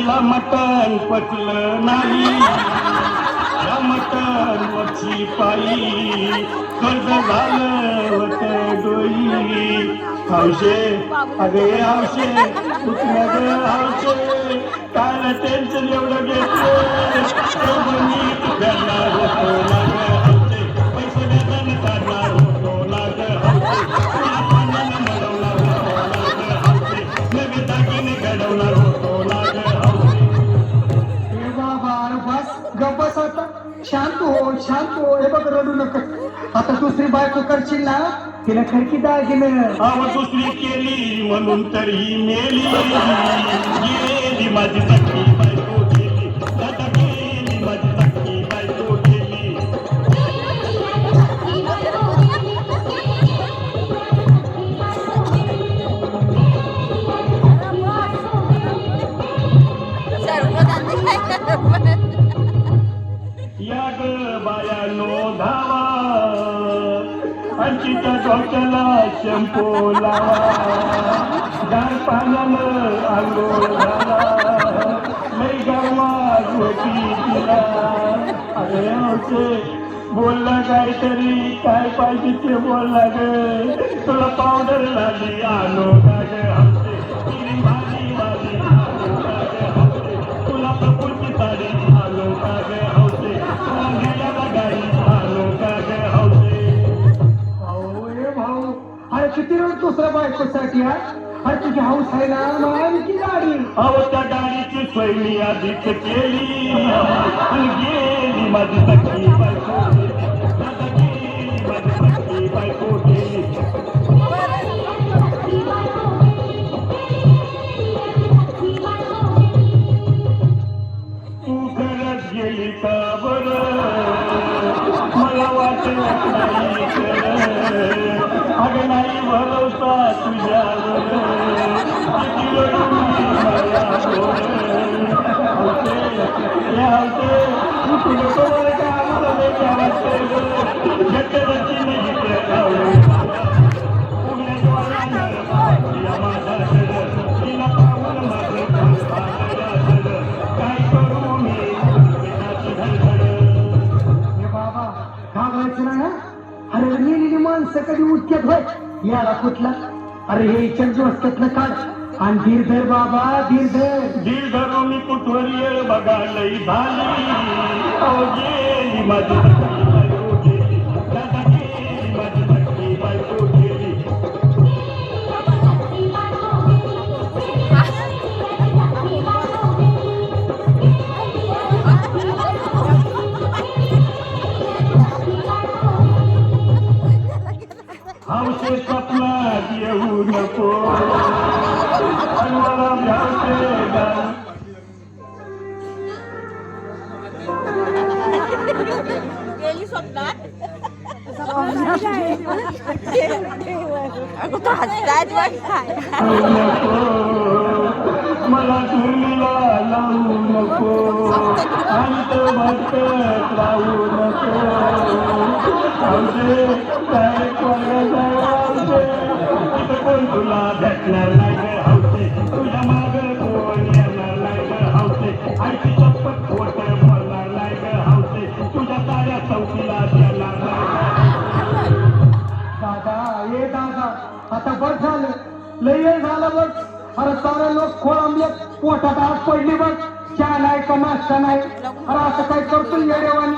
याला मटण पचलं नाही, या मटण वरची पायी कर्ज झालं होत डोई. हौशे अगे हौशे कुठल्या ग हौशे, काय टेन्शन एवढं घेतलं तेवढं मी तुझ्याला होतो ना ग हौशे, पैसे देताना काढणार होतो ना ग हौशे, तुला पाण्यानं मरवणार होतो ना ग हौशे, नवी दागिने घडवणार होतो ना ग हौशे. हे बाबा अरे बस गप्प बस आता, शांत हो शांत हो. हे बघ रडू नको. आता दुसरी बायको करशील ना, तिला खरकी दागिने अव दुसरी केली म्हणून तरी मेली, गेली माझी सखी बायको गेली, दादा गेली माझी सखी बायको गेली. या ग बायानो धावा, अंशीच्या डोक्याला शंपो लावा, गार पाण्यानं आंघोळ घाला, लई गावात होती तिला. अरे हौशे बोलला काहीतरी, काय पाहिजे ते बोलला ग, तुला पावडर लागली आणो का ग हौशे, तिरी भाजी वाली आणो का ग हौशे, तुला प्रकृती साडी आणो का ग हौशे, तुला गेल्याला गाडी आणो का ग हौशे. अहो हे भाऊ, अरे किती रोज दुसऱ्या बायकोसाठी हा. अरे तुझी हाऊस आहे ना, मग की गाडी. अहो त्या गाडीची सोय मी आधीच केली, आणि गेली माझी सखी बायको गेली, दादा गेली माझी सखी बायको गेली. तू घरात गेली का बरं, मला वाटत नाही खरं, अगं नाही भरोसा तुझ्यावर, किती रडून मायावर. हौशे हे हौशे तू नको बरं का, आम्हाला लई आवडतंय गं, गटरची नाही आवडत पुण्याच्या वाड्यावर माझा सगळं, तिला पाहून माझं भागलं, काय करू मी विनाची धडधड. हे बाबा घाबरायचं नाही हा. अरे मेलेली माणसं कधी उठतात होय, याला कुठला. अरे हे इच्छा असतात ना काढ आणि धीर धर बाबा, धीर धर. दिल धरून मी कुठवर येळ बघा लई झाली, अहो गेली माझी सखी बायको गेली, दादा गेली माझी सखी बायको गेली. हौशे स्वप्नात येऊ नको, आणि मला भ्यावते गा. गेली स्वप्नात अगं तो हसतायत वाटत. नको मला धुलीला लावू नको, अंत भटकत राहू नको. हौशे काय हौशे तिथं कोण तुला भेटणार नाही ग हौशे, तुझ्या माग कोण येणार नाही ग हौशे, आईची चप्पट खोट बोलणार नाही ग हौशे, तुझ्या साऱ्या चौकीला देणार नाही. दादा ये दादा, आता बस झालं, लय वेळ झालं बघ. अरे सारे लोक खोळंबले, पोटात आग पडली बघ, चहा नाही का नाश्ता नाही. अरे असं काय करतोय येडेवानी.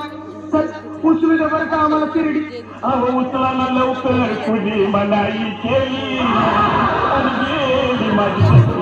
चल उचलू दे बरं का आम्हाला तिरडी. अहो उचला ना लवकर, तुझी मनाई केली आणि गेली माझी सखी